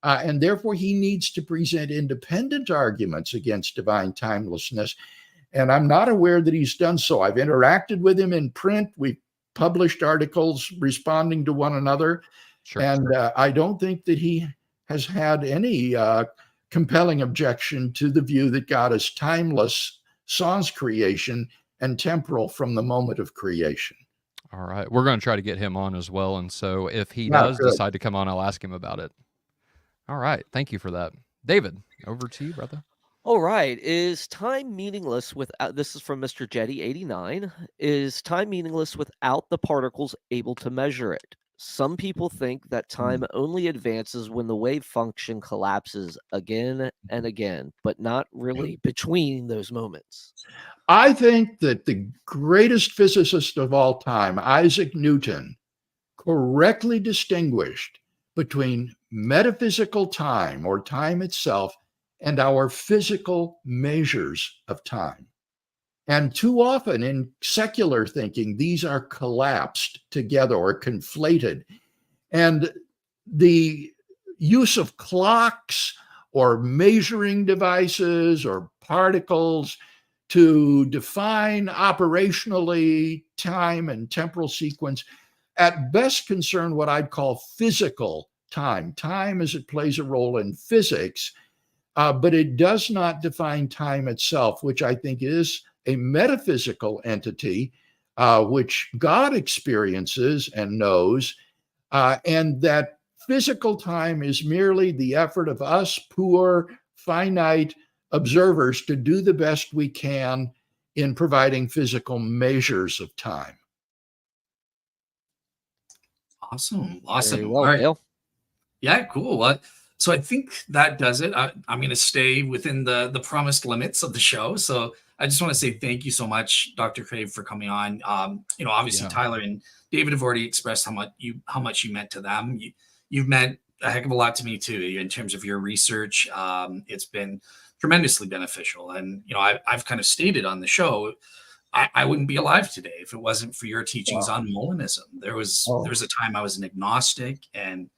And therefore, he needs to present independent arguments against divine timelessness. And I'm not aware that he's done so. I've interacted with him in print. We've published articles responding to one another. Sure. And I don't think that he has had any compelling objection to the view that God is timeless sans creation and temporal from the moment of creation. All right. We're going to try to get him on as well. And so if he Yeah, does good. decide to come on, I'll ask him about it. All right. Thank you for that. David, over to you, brother. All right. Is time meaningless without, this is from Mr. Jetty 89. Is time meaningless without the particles able to measure it? Some people think that time only advances when the wave function collapses again and again, but not really between those moments. I think that the greatest physicist of all time, Isaac Newton, correctly distinguished between metaphysical time or time itself and our physical measures of time. And too often in secular thinking, these are collapsed together or conflated. And the use of clocks or measuring devices or particles to define operationally time and temporal sequence at best concern what I'd call physical time, time as it plays a role in physics, but it does not define time itself, which I think is a metaphysical entity, which God experiences and knows, and that physical time is merely the effort of us poor, finite observers to do the best we can in providing physical measures of time. Awesome. Very All well, right. Dale. Yeah, cool. So I think that does it. I'm going to stay within the promised limits of the show. So I just want to say thank you so much, Dr. Craig, for coming on. Obviously Yeah. Tyler and David have already expressed how much you meant to them. You've meant a heck of a lot to me too, in terms of your research. It's been tremendously beneficial, and I've kind of stated on the show, I wouldn't be alive today if it wasn't for your teachings on Molinism. There was a time I was an agnostic, and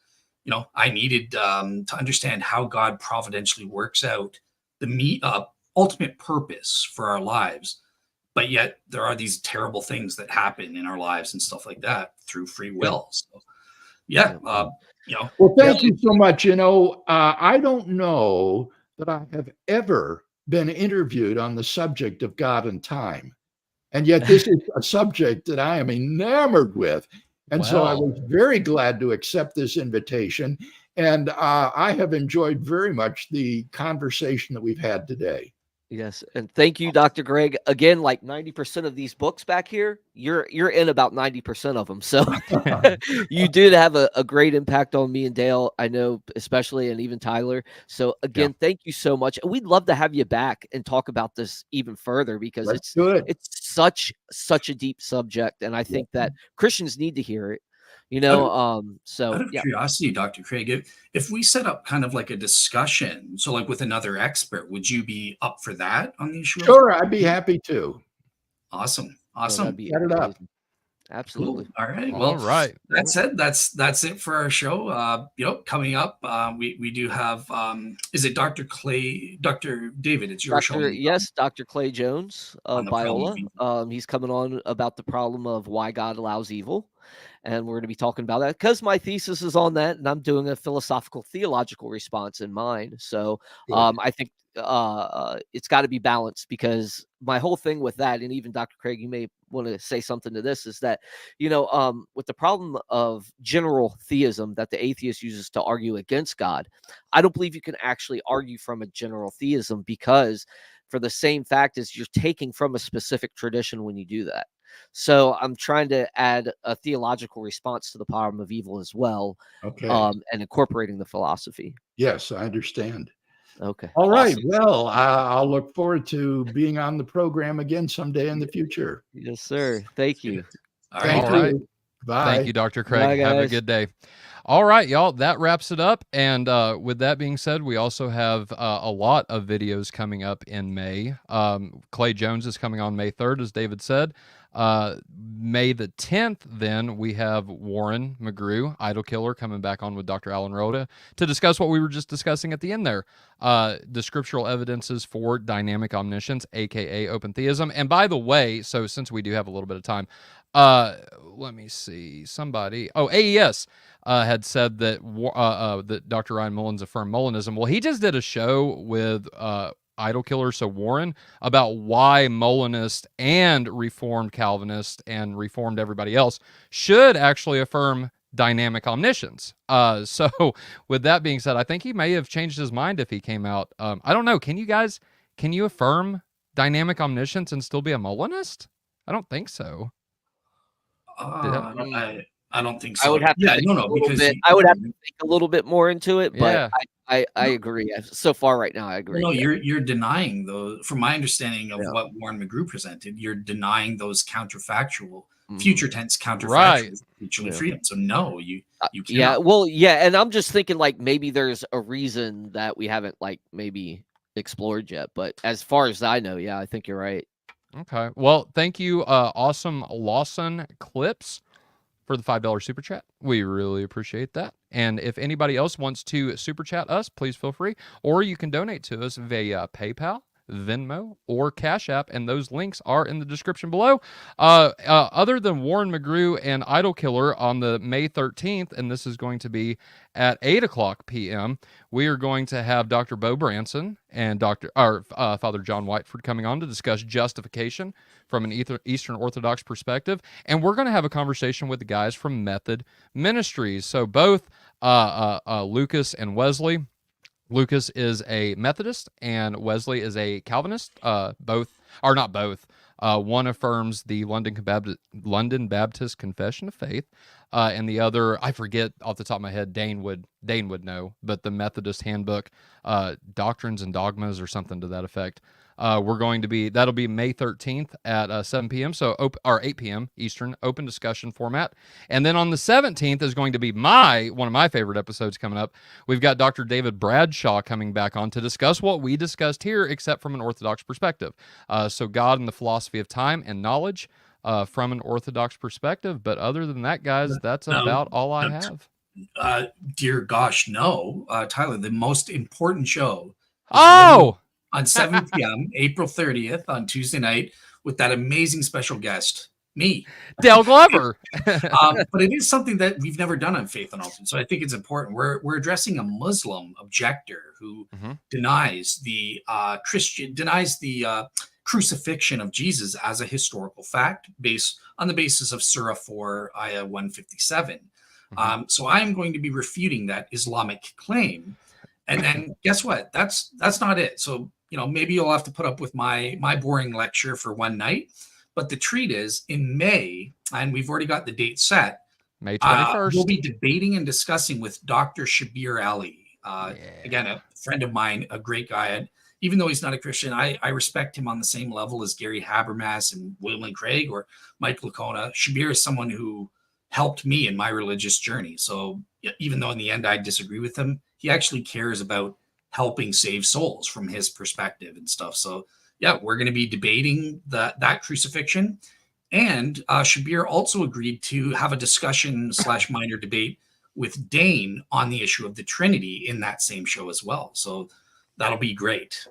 I needed to understand how God providentially works out the ultimate purpose for our lives. But yet there are these terrible things that happen in our lives and stuff like that through free will. So, yeah. Well, thank you so much. I don't know that I have ever been interviewed on the subject of God and time. And yet this is a subject that I am enamored with. And so I Wow. was very glad to accept this invitation. And I have enjoyed very much the conversation that we've had today. Yes, and thank you, Dr. Greg. Again, like 90% of these books back here, you're in about 90% of them. So you did have a great impact on me and Dale, I know, especially, and even Tyler. So again, thank you so much. And we'd love to have you back and talk about this even further, because Let's do it. it's such a deep subject, and I think that Christians need to hear it. Out of curiosity, Dr. Craig, if we set up kind of like a discussion, so like with another expert, would you be up for that on the issue? Sure, I'd be happy to. Awesome. That'd be Set it up. absolutely. Cool. All right. All Well, right. that said, that's it for our show. Coming up, we do have is it Dr. David? It's your show. Yes, Dr. Clay Jones of On the problem Biola. of evil. He's coming on about the problem of why God allows evil. And we're going to be talking about that because my thesis is on that, and I'm doing a philosophical theological response in mine. So I think it's got to be balanced, because my whole thing with that, and even Dr. Craig, you may want to say something to this, is that, with the problem of general theism that the atheist uses to argue against God, I don't believe you can actually argue from a general theism, because for the same fact is you're taking from a specific tradition when you do that. So I'm trying to add a theological response to the problem of evil as well, and incorporating the philosophy. Yes, I understand. Okay. All right. Awesome. Well, I'll look forward to being on the program again someday in the future. Yes, sir. Thank you. All Thank right. you. Bye. Thank you, Dr. Craig. Bye, Have a guys. good day. All right, y'all. That wraps it up. And with that being said, we also have a lot of videos coming up in May. Clay Jones is coming on May 3rd, as David said. May the 10th, then we have Warren McGrew, Idol Killer, coming back on with Dr. Alan Rhoda to discuss what we were just discussing at the end there. The scriptural evidences for dynamic omniscience, aka open theism. And by the way, so since we do have a little bit of time, let me see. Somebody, AES had said that that Dr. Ryan Mullins affirmed Molinism. Well, he just did a show with Idol Killer, so Warren, about why Molinist and Reformed Calvinist and Reformed everybody else should actually affirm dynamic omniscience. So with that being said, I think he may have changed his mind if he came out. I don't know. Can you affirm dynamic omniscience and still be a Molinist? I don't think so. I don't think so. I would have to think I would have to think a little bit more into it, but I agree. So far right now, I agree. No, you're denying those. From my understanding of what Warren McGrew presented, you're denying those counterfactual, future tense counterfactual mutual freedom. So no, you can't. Yeah, and I'm just thinking like maybe there's a reason that we haven't like maybe explored yet. But as far as I know, I think you're right. Okay. Well, thank you, Awesome Lawson Clips, for the $5 super chat. We really appreciate that. And if anybody else wants to super chat us, please feel free. Or you can donate to us via PayPal, Venmo, or Cash App, and those links are in the description below. Other than Warren McGrew and Idol Killer on the May 13th, and this is going to be at 8 o'clock p.m., we are going to have Dr. Bo Branson and Father John Whiteford coming on to discuss justification from an Eastern Orthodox perspective, and we're going to have a conversation with the guys from Method Ministries. So both Lucas and Wesley. Lucas is a Methodist and Wesley is a Calvinist. Both are not both. One affirms the London Baptist Confession of Faith, and the other, I forget off the top of my head. Dane would know, but the Methodist Handbook, Doctrines and Dogmas, or something to that effect. That'll be May 13th at 7 p.m. Or 8 p.m. Eastern, open discussion format. And then on the 17th is going to be one of my favorite episodes coming up. We've got Dr. David Bradshaw coming back on to discuss what we discussed here, except from an Orthodox perspective. So God and the philosophy of time and knowledge from an Orthodox perspective. But other than that, guys, that's about all I have. Dear gosh, no. Tyler, the most important show. On 7 p.m., April 30th, on Tuesday night, with that amazing special guest, me. Dale Glover. But it is something that we've never done on Faith Unaltered, so I think it's important. We're addressing a Muslim objector who denies the crucifixion of Jesus as a historical fact based on the basis of Surah 4, Ayah 157. So I'm going to be refuting that Islamic claim. And then guess what? That's not it. So, maybe you'll have to put up with my boring lecture for one night. But the treat is in May, and we've already got the date set. May 21st. We'll be debating and discussing with Dr. Shabir Ali. Again, a friend of mine, a great guy. Even though he's not a Christian, I respect him on the same level as Gary Habermas and William Craig or Mike Lacona. Shabir is someone who helped me in my religious journey. So even though in the end I disagree with him, he actually cares about helping save souls from his perspective and stuff. So we're going to be debating that crucifixion. And Shabir also agreed to have a discussion / minor debate with Dane on the issue of the Trinity in that same show as well. So that'll be great.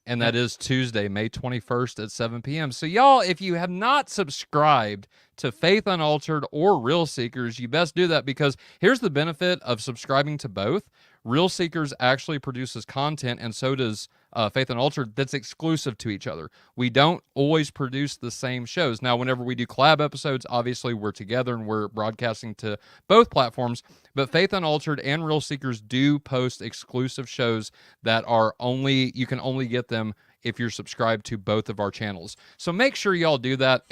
And that is Tuesday, May 21st at 7 p.m. So y'all, if you have not subscribed to Faith Unaltered or Real Seekers, you best do that, because here's the benefit of subscribing to both. Real Seekers actually produces content, and so does Faith Unaltered, that's exclusive to each other. We don't always produce the same shows. Now, whenever we do collab episodes, obviously we're together and we're broadcasting to both platforms, but Faith Unaltered and Real Seekers do post exclusive shows that are you can only get them if you're subscribed to both of our channels. So make sure y'all do that,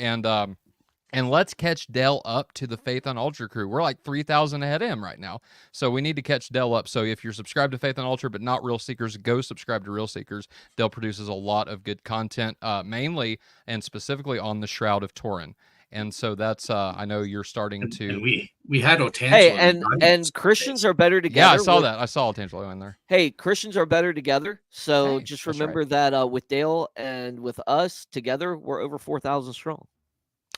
and let's catch Dell up to the Faith Unaltered crew. We're like 3,000 ahead of him right now. So we need to catch Dell up. So if you're subscribed to Faith Unaltered but not Real Seekers, go subscribe to Real Seekers. Dell produces a lot of good content, mainly and specifically on the Shroud of Turin. And so that's, I know you're starting to... And we had Otangelo. Hey, and Christians are better together. Yeah, I saw that. I saw Otangelo in there. Hey, Christians are better together. So just remember that with Dale and with us together, we're over 4,000 strong.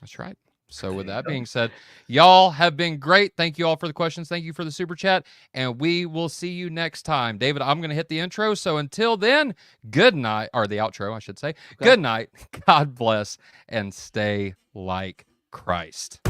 That's right. So with that being said, y'all have been great. Thank you all for the questions. Thank you for the super chat. And we will see you next time. David, I'm going to hit the intro. So until then, good night, or the outro, I should say. Okay. Good night. God bless, and stay like Christ.